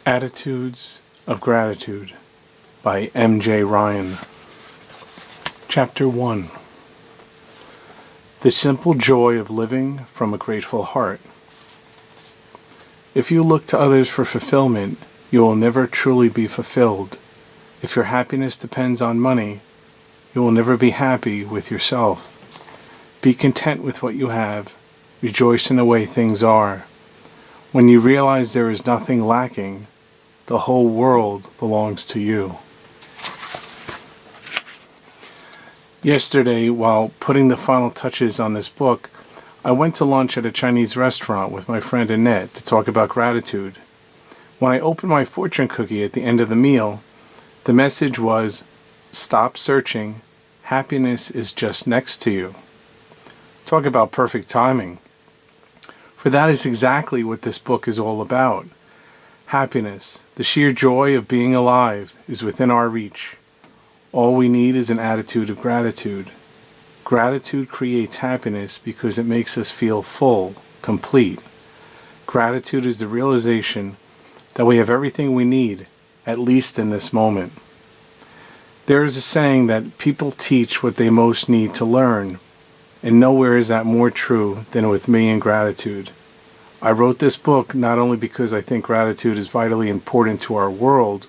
Attitudes of Gratitude by M.J. Ryan. Chapter 1. The Simple Joy of Living from a Grateful Heart. If you look to others for fulfillment, you will never truly be fulfilled. If your happiness depends on money, you will never be happy with yourself. Be content with what you have. Rejoice in the way things are. When you realize there is nothing lacking, the whole world belongs to you. Yesterday, while putting the final touches on this book, I went to lunch at a Chinese restaurant with my friend Annette to talk about gratitude. When I opened my fortune cookie at the end of the meal, the message was, "Stop searching. Happiness is just next to you." Talk about perfect timing. For that is exactly what this book is all about. Happiness, the sheer joy of being alive, is within our reach. All we need is an attitude of gratitude. Gratitude creates happiness because it makes us feel full, complete. Gratitude is the realization that we have everything we need, at least in this moment. There is a saying that people teach what they most need to learn, and nowhere is that more true than with me and gratitude. I wrote this book not only because I think gratitude is vitally important to our world,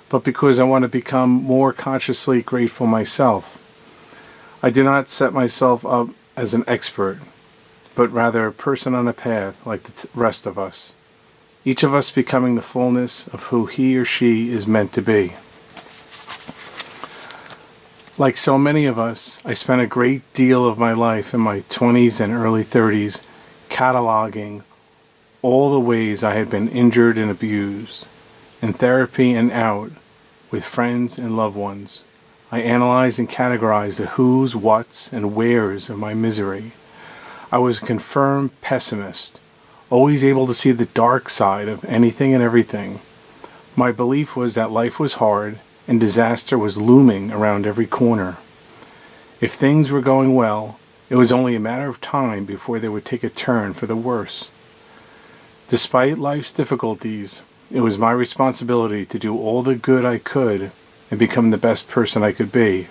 but because I want to become more consciously grateful myself. I do not set myself up as an expert, but rather a person on a path like the rest of us, each of us becoming the fullness of who he or she is meant to be. Like so many of us, I spent a great deal of my life in my 20s and early 30s cataloging all the ways I had been injured and abused. In therapy and out, with friends and loved ones, I analyzed and categorized the who's, what's, and where's of my misery. I was a confirmed pessimist, always able to see the dark side of anything and everything. My belief was that life was hard and disaster was looming around every corner. If things were going well, it was only a matter of time before they would take a turn for the worse. Despite life's difficulties, it was my responsibility to do all the good I could and become the best person I could be.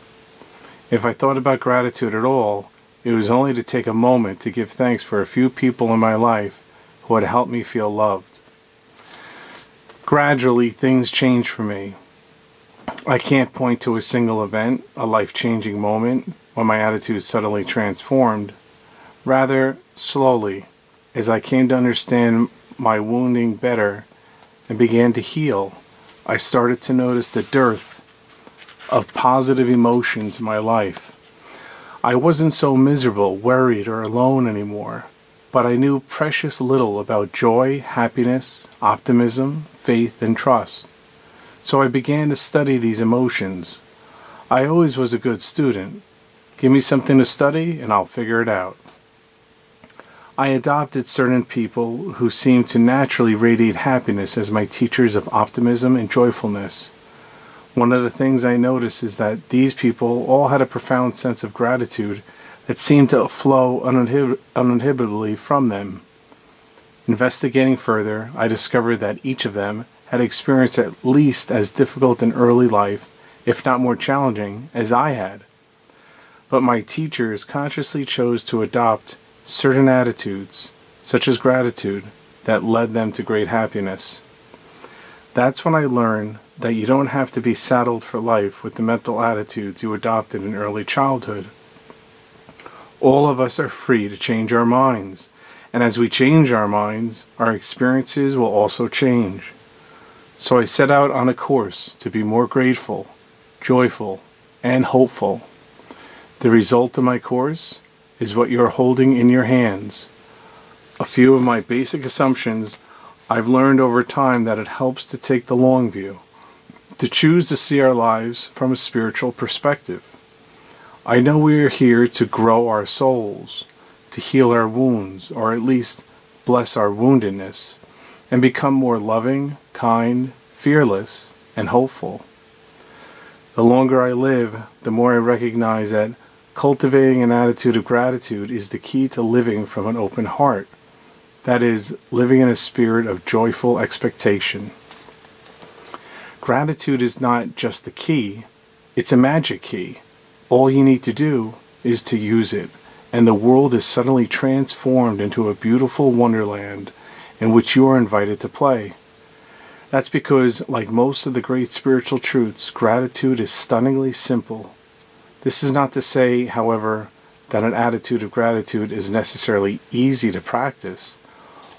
If I thought about gratitude at all, it was only to take a moment to give thanks for a few people in my life who had helped me feel loved. Gradually, things changed for me. I can't point to a single event, a life-changing moment, when my attitude suddenly transformed. Rather, slowly, as I came to understand my wounding better and began to heal, I started to notice the dearth of positive emotions in my life. I wasn't so miserable, worried, or alone anymore, but I knew precious little about joy, happiness, optimism, faith, and trust. So I began to study these emotions. I always was a good student. Give me something to study and I'll figure it out. I adopted certain people who seemed to naturally radiate happiness as my teachers of optimism and joyfulness. One of the things I noticed is that these people all had a profound sense of gratitude that seemed to flow uninhibitedly from them. Investigating further, I discovered that each of them had experienced at least as difficult an early life, if not more challenging, as I had. But my teachers consciously chose to adopt certain attitudes, such as gratitude, that led them to great happiness. That's when I learned that you don't have to be saddled for life with the mental attitudes you adopted in early childhood. All of us are free to change our minds, and as we change our minds, our experiences will also change. So I set out on a course to be more grateful, joyful, and hopeful. The result of my course is what you're holding in your hands. A few of my basic assumptions I've learned over time that it helps to take the long view, to choose to see our lives from a spiritual perspective. I know we are here to grow our souls, to heal our wounds, or at least bless our woundedness, and become more loving, kind, fearless, and hopeful. The longer I live, the more I recognize that cultivating an attitude of gratitude is the key to living from an open heart. That is, living in a spirit of joyful expectation. Gratitude is not just the key, it's a magic key. All you need to do is to use it, and the world is suddenly transformed into a beautiful wonderland in which you are invited to play. That's because, like most of the great spiritual truths, gratitude is stunningly simple. This is not to say, however, that an attitude of gratitude is necessarily easy to practice.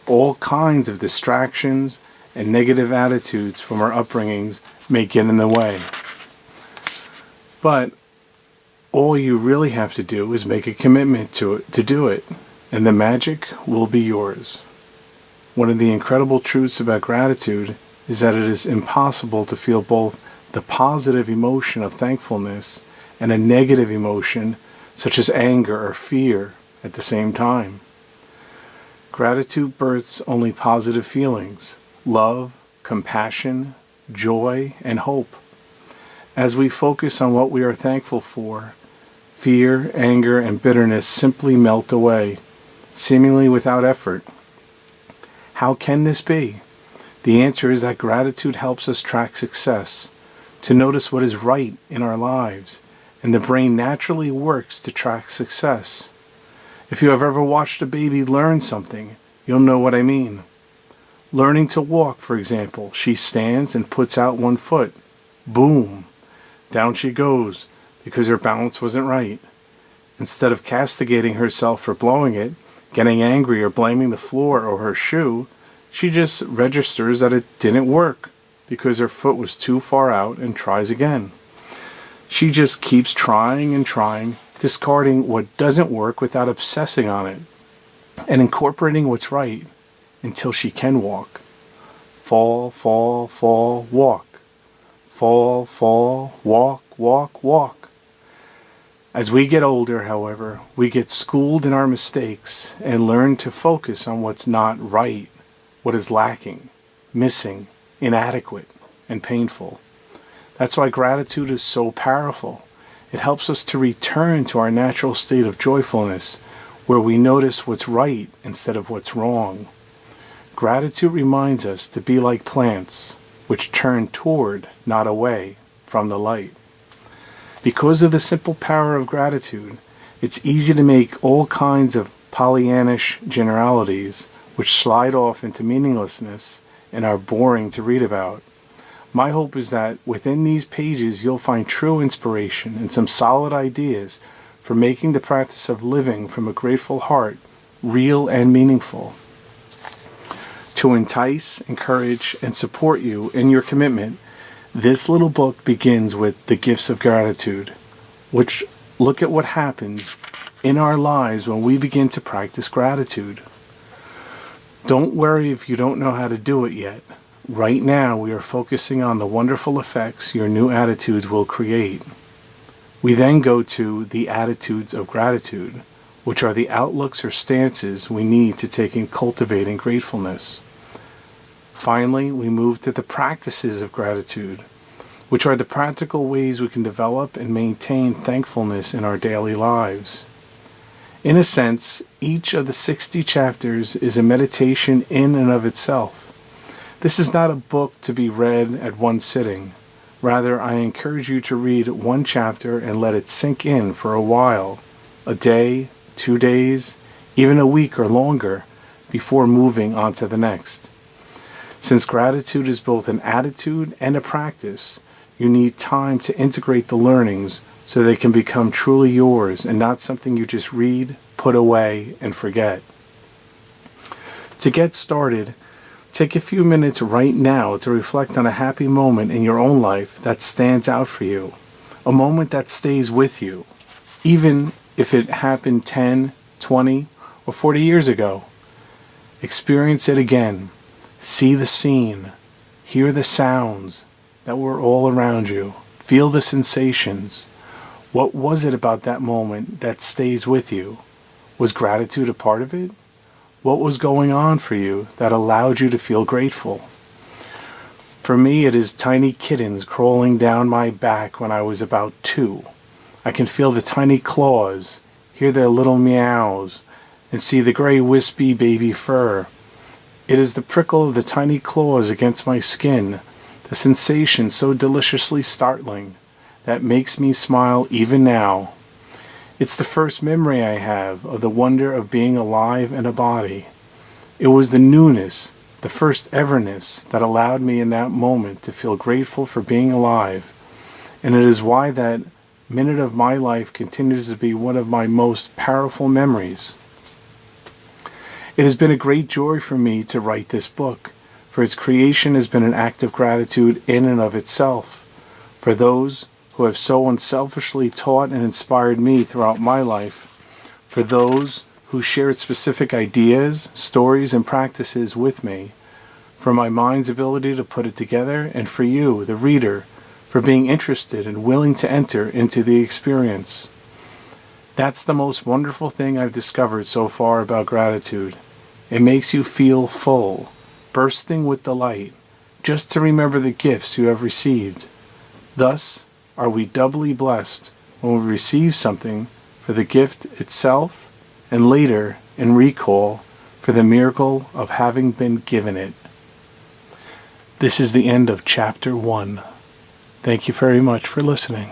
All kinds of distractions and negative attitudes from our upbringings may get in the way. But all you really have to do is make a commitment to do it, and the magic will be yours. One of the incredible truths about gratitude is that it is impossible to feel both the positive emotion of thankfulness and a negative emotion such as anger or fear at the same time. Gratitude births only positive feelings: love, compassion, joy, and hope. As we focus on what we are thankful for, fear, anger, and bitterness simply melt away, seemingly without effort. How can this be? The answer is that gratitude helps us track success, to notice what is right in our lives, and the brain naturally works to track success. If you have ever watched a baby learn something, you'll know what I mean. Learning to walk, for example, she stands and puts out one foot. Boom! Down she goes because her balance wasn't right. Instead of castigating herself for blowing it, getting angry, or blaming the floor or her shoe, she just registers that it didn't work because her foot was too far out and tries again. She just keeps trying and trying, discarding what doesn't work without obsessing on it, and incorporating what's right until she can walk. Fall, fall, fall, walk. Fall, fall, walk, walk, walk. As we get older, however, we get schooled in our mistakes and learn to focus on what's not right, what is lacking, missing, inadequate, and painful. That's why gratitude is so powerful. It helps us to return to our natural state of joyfulness, where we notice what's right instead of what's wrong. Gratitude reminds us to be like plants, which turn toward, not away, from the light. Because of the simple power of gratitude, it's easy to make all kinds of Pollyannish generalities, which slide off into meaninglessness and are boring to read about. My hope is that within these pages you'll find true inspiration and some solid ideas for making the practice of living from a grateful heart real and meaningful. To entice, encourage, and support you in your commitment, this little book begins with the gifts of gratitude, which look at what happens in our lives when we begin to practice gratitude. Don't worry if you don't know how to do it yet. Right now, we are focusing on the wonderful effects your new attitudes will create. We then go to the attitudes of gratitude, which are the outlooks or stances we need to take in cultivating gratefulness. Finally, we move to the practices of gratitude, which are the practical ways we can develop and maintain thankfulness in our daily lives. In a sense, each of the 60 chapters is a meditation in and of itself. This is not a book to be read at one sitting. Rather, I encourage you to read one chapter and let it sink in for a while, a day, 2 days, even a week or longer, before moving on to the next. Since gratitude is both an attitude and a practice, you need time to integrate the learnings so they can become truly yours and not something you just read, put away, and forget. To get started, take a few minutes right now to reflect on a happy moment in your own life that stands out for you, a moment that stays with you, even if it happened 10, 20, or 40 years ago. Experience it again. See the scene. Hear the sounds that were all around you. Feel the sensations. What was it about that moment that stays with you? Was gratitude a part of it? What was going on for you that allowed you to feel grateful? For me, it is tiny kittens crawling down my back when I was about 2. I can feel the tiny claws, hear their little meows, and see the gray wispy baby fur. It is the prickle of the tiny claws against my skin the sensation so deliciously startling that makes me smile even now. It's the first memory I have of the wonder of being alive in a body. It was the newness, the first everness that allowed me in that moment to feel grateful for being alive, and it is why that minute of my life continues to be one of my most powerful memories. It has been a great joy for me to write this book, for its creation has been an act of gratitude in and of itself, for those who have so unselfishly taught and inspired me throughout my life, for those who shared specific ideas, stories, and practices with me, for my mind's ability to put it together, and for you, the reader, for being interested and willing to enter into the experience. That's the most wonderful thing I've discovered so far about gratitude. It makes you feel full, bursting with delight, just to remember the gifts you have received. Thus, are we doubly blessed when we receive something for the gift itself, and later, in recall, for the miracle of having been given it. This is the end of Chapter 1. Thank you very much for listening.